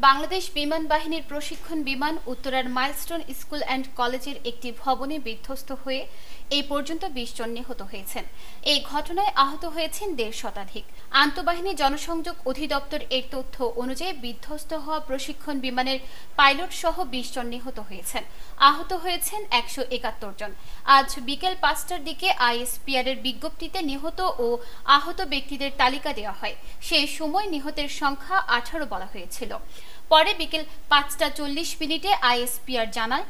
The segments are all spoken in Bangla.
বাংলাদেশ বিমান বাহিনীর প্রশিক্ষণ বিমান উত্তরার মাইলস্টোন স্কুল অ্যান্ড কলেজের একটি ভবনে বিধ্বস্ত হয়ে এই পর্যন্ত ২০ জন নিহত হয়েছেন। এই ঘটনায় আহত হয়েছেন ১৫০ শতাধিক। আন্তঃবাহিনী জনসংযোগ অধিদপ্তর এর তথ্য অনুযায়ী বিধ্বস্ত হওয়া প্রশিক্ষণ বিমানের পাইলট সহ ২০ জন নিহত হয়েছেন। আহত হয়েছেন ১৭১ জন। আজ বিকেল ৫টার দিকে আইএসপিআর এর বিজ্ঞপ্তিতে নিহত ও আহত ব্যক্তিদের তালিকা দেওয়া হয়। সেই সময় নিহতের সংখ্যা ১৮ বলা হয়েছিল। পরে বিকেল ৫টা ৪০ আইএসপিআর জানায়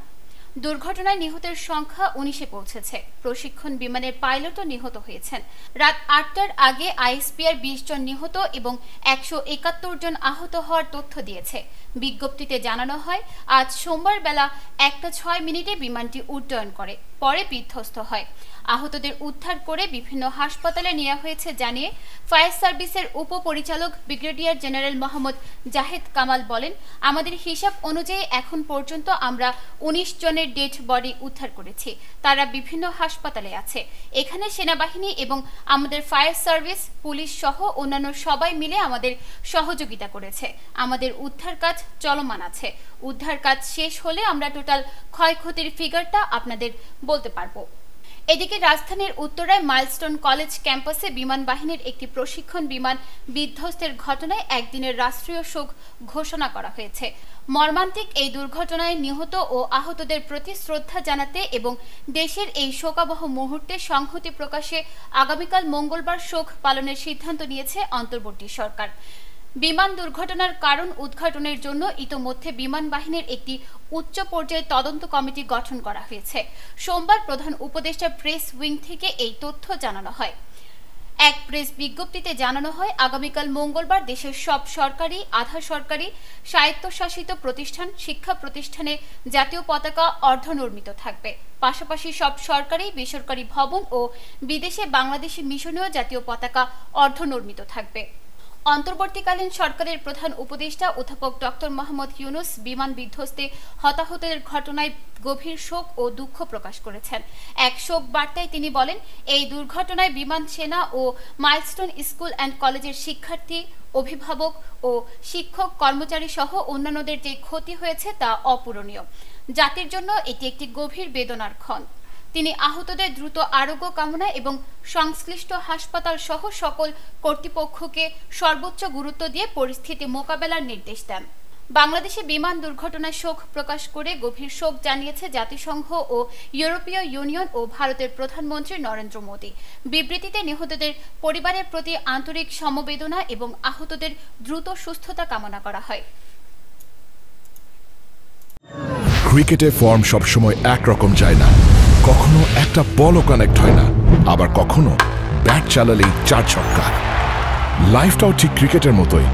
দুর্ঘটনায় নিহতের সংখ্যা ১৯-এ পৌঁছেছে। প্রশিক্ষণ বিমানের পাইলটও নিহত হয়েছেন। রাত ৮টার আগে আইএসপিআর ২০ জন নিহত এবং ১৭১ জন আহত হওয়ার তথ্য দিয়েছে। বিজ্ঞপ্তিতে জানানো হয়, আজ সোমবার বেলা ১টা ৬ বিমানটি উড্ডয়ন করে, পরে বিধ্বস্ত হয়। আহতদের উদ্ধার করে বিভিন্ন হাসপাতালে নেওয়া হয়েছে জানিয়ে ফায়ার সার্ভিসের উপপরিচালক ব্রিগেডিয়ার জেনারেল মোহাম্মদ জাহেদ কামাল বলেন, আমাদের হিসাব অনুযায়ী এখন পর্যন্ত আমরা ১৯ জনের ডেড বডি উদ্ধার করেছি। তারা বিভিন্ন হাসপাতালে আছে। এখানে সেনাবাহিনী এবং আমাদের ফায়ার সার্ভিস, পুলিশ সহ অন্যান্য সবাই মিলে আমাদের সহযোগিতা করেছে। আমাদের উদ্ধার কাজ চলমান আছে। উদ্ধার কাজ শেষ হলে আমরা টোটাল ক্ষয়ক্ষতির ফিগারটা আপনাদের বলতে পারবো। এদিকে রাজধানীর উত্তরায় মাইলস্টোন কলেজ ক্যাম্পাসে বিমান বাহিনীর একটি প্রশিক্ষণ বিমান বিধ্বস্তের ঘটনায় একদিনের রাষ্ট্রীয় শোক ঘোষণা করা হয়েছে। মর্মান্তিক এই দুর্ঘটনায় নিহত ও আহতদের প্রতি শ্রদ্ধা জানাতে এবং দেশের এই শোকাবহ মুহূর্তে সংহতি প্রকাশে আগামীকাল মঙ্গলবার শোক পালনের সিদ্ধান্ত নিয়েছে অন্তর্বর্তী সরকার। বিমান দুর্ঘটনার কারণ উদ্ঘাটনের জন্য ইতোমধ্যে বিমান বাহিনীর একটি উচ্চ পর্যায়ের তদন্ত কমিটি গঠন করা হয়েছে। সোমবার প্রধান উপদেষ্টা প্রেস উইং থেকে এই তথ্য জানানো হয়। এক প্রেস বিজ্ঞপ্তিতে জানানো হয়, আগামীকাল মঙ্গলবার দেশের সব সরকারি, আধা সরকারি, স্বায়ত্তশাসিত প্রতিষ্ঠান, শিক্ষা প্রতিষ্ঠানে জাতীয় পতাকা অর্ধনর্মিত থাকবে। পাশাপাশি সব সরকারি, বেসরকারি ভবন ও বিদেশে বাংলাদেশি মিশনেও জাতীয় পতাকা অর্ধনর্মিত থাকবে। অন্তর্বর্তীকালীন সরকারের প্রধান উপদেষ্টা অধ্যাপক ডক্টর মোহাম্মদ ইউনুস বিমান বিধ্বস্তে হতাহতের ঘটনায় গভীর শোক ও দুঃখ প্রকাশ করেছেন। এক শোক বার্তায় তিনি বলেন, এই দুর্ঘটনায় বিমান সেনা ও মাইলস্টোন স্কুল অ্যান্ড কলেজের শিক্ষার্থী, অভিভাবক ও শিক্ষক, কর্মচারী সহ অন্যান্যদের যে ক্ষতি হয়েছে তা অপূরণীয়। জাতির জন্য এটি একটি গভীর বেদনার ক্ষণ। তিনি আহতদের দ্রুত আরোগ্য কামনা এবং সংশ্লিষ্ট হাসপাতাল সহ সকল কর্তৃপক্ষকে সর্বোচ্চ গুরুত্ব দিয়ে পরিস্থিতি মোকাবেলার নির্দেশ দেন। বাংলাদেশে বিমান দুর্ঘটনায় শোক প্রকাশ করে গভীর শোক জানিয়েছে জাতিসংঘ ও ইউরোপীয় ইউনিয়ন ও ভারতের প্রধানমন্ত্রী নরেন্দ্র মোদী। বিবৃতিতে নিহতদের পরিবারের প্রতি আন্তরিক সমবেদনা এবং আহতদের দ্রুত সুস্থতা কামনা করা হয়। ক্রিকেটে ফর্ম সবসময় একরকম যায় না। কখনো একটা বলও কানেক্ট হয় না, আবার কখনো ব্যাট চালালেই ৪ ছক্কা। লাইফটাও ঠিক ক্রিকেটের মতোই,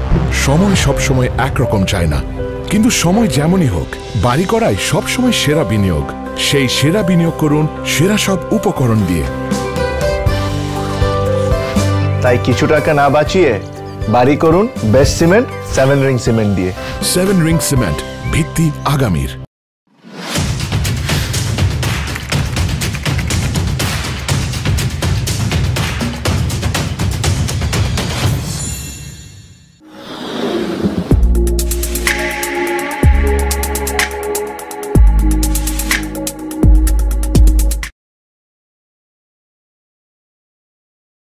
সময় সবসময় একরকম যায় না। কিন্তু সময় যেমনই হোক, বাড়ি করাই সবসময় সেরা বিনিয়োগ। সেই সেরা বিনিয়োগ করুন সেরা সব উপকরণ দিয়ে। তাই কিছু টাকা না বাঁচিয়ে বাড়ি করুন বেস্ট সিমেন্ট 7 রিং সিমেন্ট দিয়ে। 7 রিং সিমেন্ট, ভিত্তি আগামীর।